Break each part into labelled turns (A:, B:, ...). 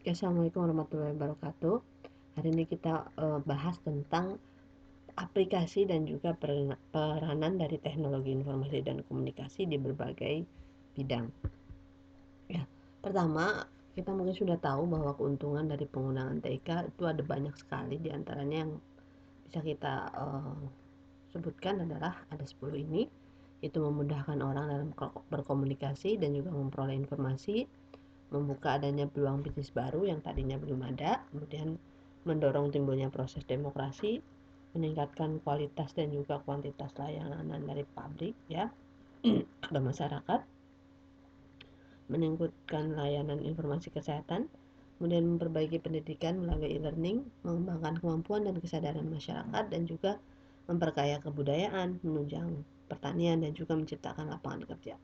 A: Assalamualaikum warahmatullahi wabarakatuh. Hari ini kita bahas tentang aplikasi dan juga peranan dari teknologi informasi dan komunikasi di berbagai bidang. Ya, pertama kita mungkin sudah tahu bahwa keuntungan dari penggunaan TIK itu ada banyak sekali, diantaranya yang bisa kita sebutkan adalah ada 10 ini, itu memudahkan orang dalam berkomunikasi dan juga memperoleh informasi, membuka adanya peluang bisnis baru yang tadinya belum ada, kemudian mendorong timbulnya proses demokrasi, meningkatkan kualitas dan juga kuantitas layanan dari pabrik ya ke masyarakat, meningkatkan layanan informasi kesehatan, kemudian memperbaiki pendidikan melalui e-learning, mengembangkan kemampuan dan kesadaran masyarakat, dan juga memperkaya kebudayaan, menunjang pertanian, dan juga menciptakan lapangan kerja.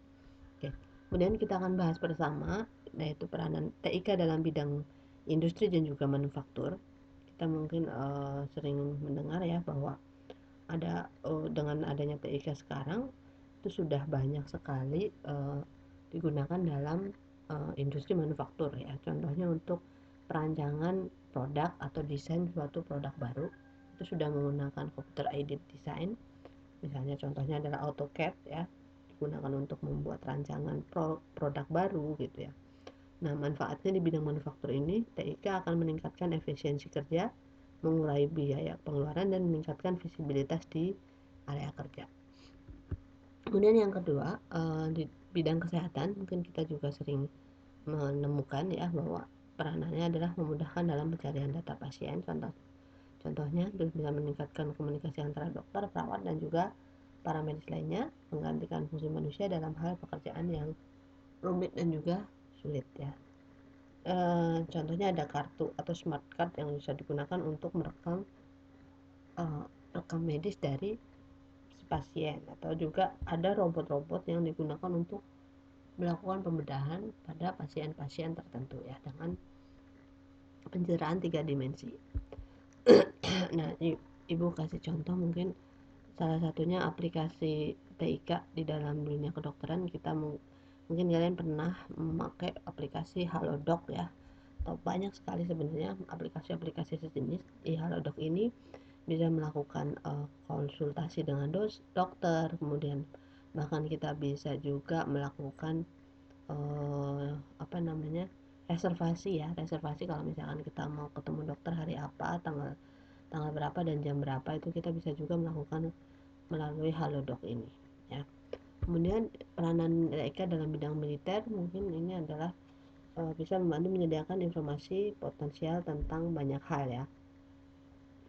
A: Oke. Kemudian kita akan bahas bersama yaitu peranan TIK dalam bidang industri dan juga manufaktur. Kita mungkin sering mendengar ya bahwa ada dengan adanya TIK sekarang itu sudah banyak sekali digunakan dalam industri manufaktur ya. Contohnya untuk perancangan produk atau desain suatu produk baru itu sudah menggunakan computer aided design. Misalnya contohnya adalah AutoCAD ya, digunakan untuk membuat rancangan produk baru gitu ya. Nah, manfaatnya di bidang manufaktur ini, TIK akan meningkatkan efisiensi kerja, mengurangi biaya pengeluaran, dan meningkatkan visibilitas di area kerja. Kemudian yang kedua, di bidang kesehatan, mungkin kita juga sering menemukan ya bahwa peranannya adalah memudahkan dalam pencarian data pasien. Contohnya bisa meningkatkan komunikasi antara dokter, perawat, dan juga para medis lainnya, menggantikan fungsi manusia dalam hal pekerjaan yang rumit dan juga sulit ya. Contohnya ada kartu atau smart card yang bisa digunakan untuk merekam rekam medis dari si pasien, atau juga ada robot-robot yang digunakan untuk melakukan pembedahan pada pasien-pasien tertentu ya dengan pencerahan 3 dimensi. Nah, Ibu kasih contoh mungkin salah satunya aplikasi TIK di dalam dunia kedokteran. Kita mungkin kalian pernah memakai aplikasi Halodoc ya, atau banyak sekali sebenarnya aplikasi-aplikasi sejenis. Di Halodoc ini bisa melakukan konsultasi dengan dokter, kemudian bahkan kita bisa juga melakukan apa namanya, reservasi ya, reservasi kalau misalkan kita mau ketemu dokter hari apa, tanggal tanggal berapa dan jam berapa, itu kita bisa juga melakukan melalui Halodoc ini ya. Kemudian peranan mereka dalam bidang militer mungkin ini adalah bisa membantu menyediakan informasi potensial tentang banyak hal ya.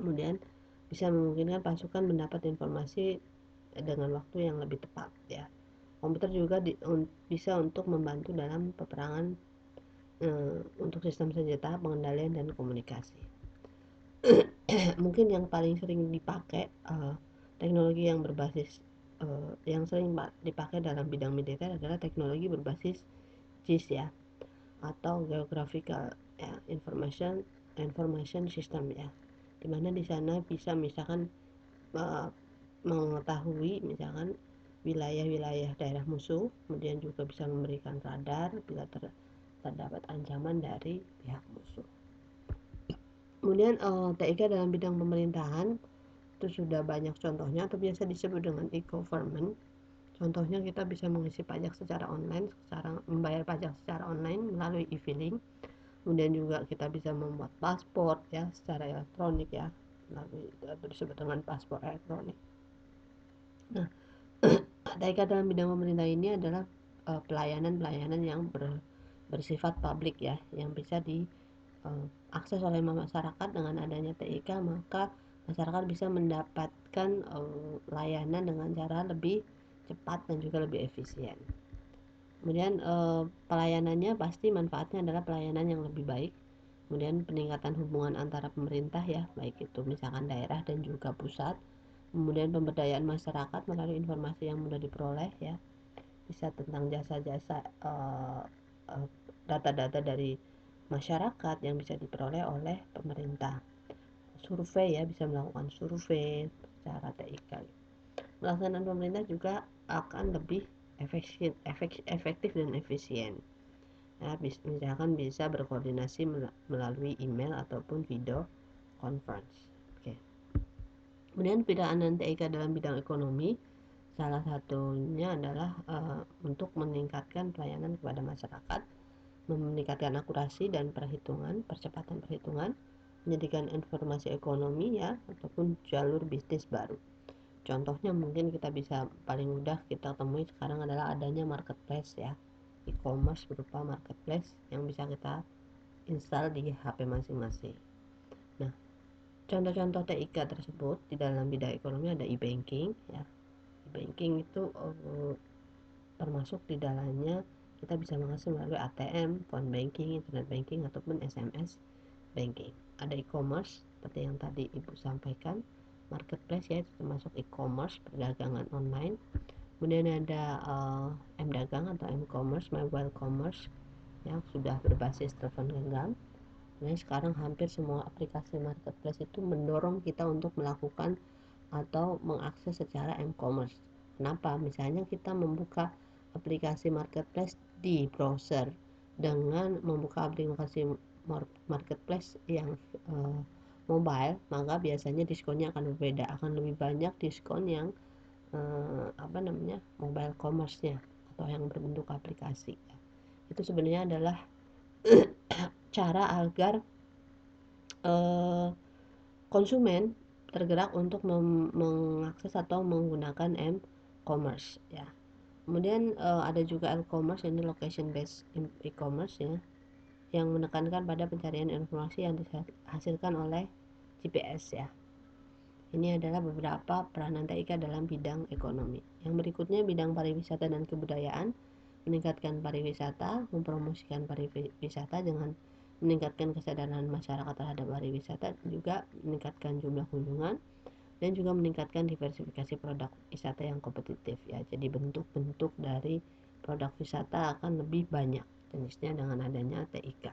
A: Kemudian bisa memungkinkan pasukan mendapat informasi dengan waktu yang lebih tepat ya. Komputer juga bisa untuk membantu dalam peperangan untuk sistem senjata, pengendalian, dan komunikasi. Mungkin yang paling sering dipakai teknologi yang berbasis yang sering dipakai dalam bidang militer adalah teknologi berbasis GIS ya, atau Geographical ya, Information System ya, dimana di sana bisa misalkan mengetahui misalkan wilayah-wilayah daerah musuh, kemudian juga bisa memberikan radar bila terdapat ancaman dari pihak musuh. Kemudian TIK dalam bidang pemerintahan itu sudah banyak contohnya atau biasa disebut dengan e-government. Contohnya kita bisa mengisi pajak secara online, membayar pajak secara online melalui e-filing. Kemudian juga kita bisa membuat paspor ya secara elektronik ya, melalui itu disebut dengan paspor elektronik. Nah, TIK dalam bidang pemerintah ini adalah pelayanan-pelayanan yang bersifat publik ya, yang bisa diakses oleh masyarakat. Dengan adanya TIK maka masyarakat bisa mendapatkan layanan dengan cara lebih cepat dan juga lebih efisien. Kemudian pelayanannya pasti manfaatnya adalah pelayanan yang lebih baik, kemudian peningkatan hubungan antara pemerintah ya, baik itu misalkan daerah dan juga pusat, kemudian pemberdayaan masyarakat melalui informasi yang mudah diperoleh ya, bisa tentang jasa-jasa data-data dari masyarakat yang bisa diperoleh oleh pemerintah. Survei ya, bisa melakukan survei secara TIK. Pelaksanaan pemerintah juga akan lebih efektif dan efisien. ya, misalkan bisa berkoordinasi melalui email ataupun video conference. Oke. Kemudian pidaan TIK dalam bidang ekonomi, salah satunya adalah untuk meningkatkan pelayanan kepada masyarakat, meningkatkan akurasi dan percepatan perhitungan, menyediakan informasi ekonomi ya, ataupun jalur bisnis baru. Contohnya mungkin kita bisa paling mudah kita temui sekarang adalah adanya marketplace ya, e-commerce berupa marketplace yang bisa kita install di HP masing-masing. Nah, contoh-contoh TIK tersebut di dalam bidang ekonomi ada e-banking ya. E-banking itu termasuk di dalamnya kita bisa mengakses melalui ATM, phone banking, internet banking ataupun SMS banking. Ada e-commerce seperti yang tadi Ibu sampaikan, marketplace ya, itu termasuk e-commerce, perdagangan online. Kemudian ada M-Dagang atau M-Commerce, mobile commerce yang sudah berbasis telepon genggam. Nah, sekarang hampir semua aplikasi marketplace itu mendorong kita untuk melakukan atau mengakses secara M-Commerce. Kenapa? Misalnya kita membuka aplikasi marketplace di browser dengan membuka aplikasi marketplace yang mobile, maka biasanya diskonnya akan berbeda, akan lebih banyak diskon yang mobile commerce-nya atau yang berbentuk aplikasi. Itu sebenarnya adalah cara agar konsumen tergerak untuk mengakses atau menggunakan m-commerce ya. Kemudian ada juga e-commerce, ini location based e-commerce ya, yang menekankan pada pencarian informasi yang dihasilkan oleh GPS ya. Ini adalah beberapa peranan TIK dalam bidang ekonomi. Yang berikutnya bidang pariwisata dan kebudayaan, meningkatkan pariwisata, mempromosikan pariwisata dengan meningkatkan kesadaran masyarakat terhadap pariwisata, juga meningkatkan jumlah kunjungan dan juga meningkatkan diversifikasi produk wisata yang kompetitif ya. Jadi bentuk-bentuk dari produk wisata akan lebih banyak jenisnya dengan adanya TIK.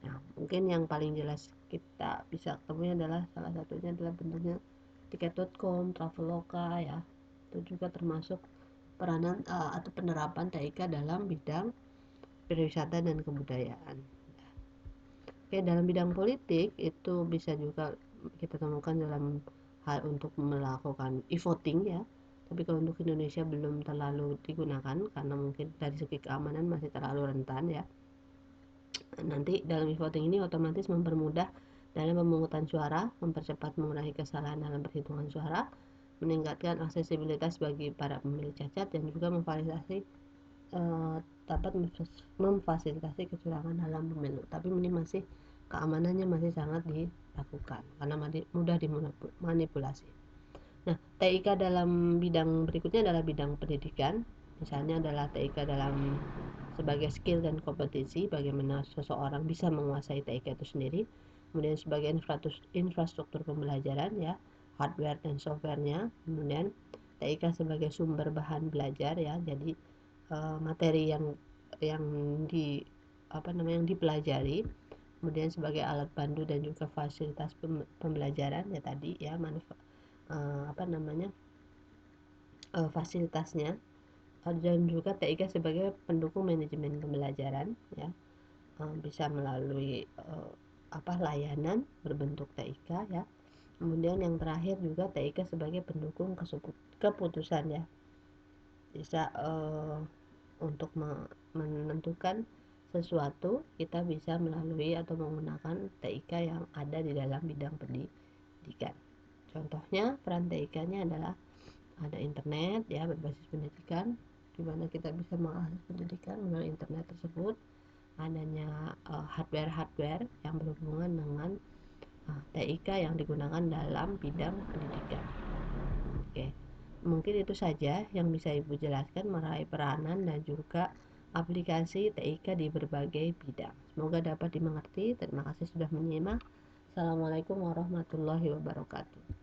A: Nah, mungkin yang paling jelas kita bisa ketemunya adalah salah satunya adalah bentuknya tiket.com, Traveloka ya. Itu juga termasuk peranan atau penerapan TIK dalam bidang pariwisata dan kebudayaan. Oke, dalam bidang politik itu bisa juga kita temukan dalam hal untuk melakukan e-voting ya. Tapi kalau untuk Indonesia belum terlalu digunakan karena mungkin dari segi keamanan masih terlalu rentan ya. Nanti dalam e-voting ini otomatis mempermudah dalam pemungutan suara, mempercepat mengurangi kesalahan dalam perhitungan suara, meningkatkan aksesibilitas bagi para pemilih cacat, dan juga dapat memfasilitasi kecurangan dalam pemilu. Tapi ini masih keamanannya masih sangat dilakukan karena mudah dimanipulasi. Nah, TIK dalam bidang berikutnya adalah bidang pendidikan. Misalnya adalah TIK dalam sebagai skill dan kompetensi, bagaimana seseorang bisa menguasai TIK itu sendiri. Kemudian sebagai infrastruktur pembelajaran ya, hardware dan softwarenya. Kemudian TIK sebagai sumber bahan belajar ya, jadi materi yang dipelajari. Kemudian sebagai alat pandu dan juga fasilitas pembelajaran ya tadi ya, fasilitasnya, dan juga TIK sebagai pendukung manajemen pembelajaran ya, bisa melalui layanan berbentuk TIK ya. Kemudian yang terakhir juga TIK sebagai pendukung keputusan ya, bisa untuk menentukan sesuatu kita bisa melalui atau menggunakan TIK yang ada di dalam bidang pendidikan. Contohnya peran TIK-nya adalah ada internet ya, berbasis pendidikan, di mana kita bisa mengakses pendidikan melalui internet tersebut. Adanya hardware yang berhubungan dengan TIK yang digunakan dalam bidang pendidikan. Oke, mungkin itu saja yang bisa Ibu jelaskan mengenai peranan dan juga aplikasi TIK di berbagai bidang. Semoga dapat dimengerti. Terima kasih sudah menyimak. Assalamualaikum warahmatullahi wabarakatuh.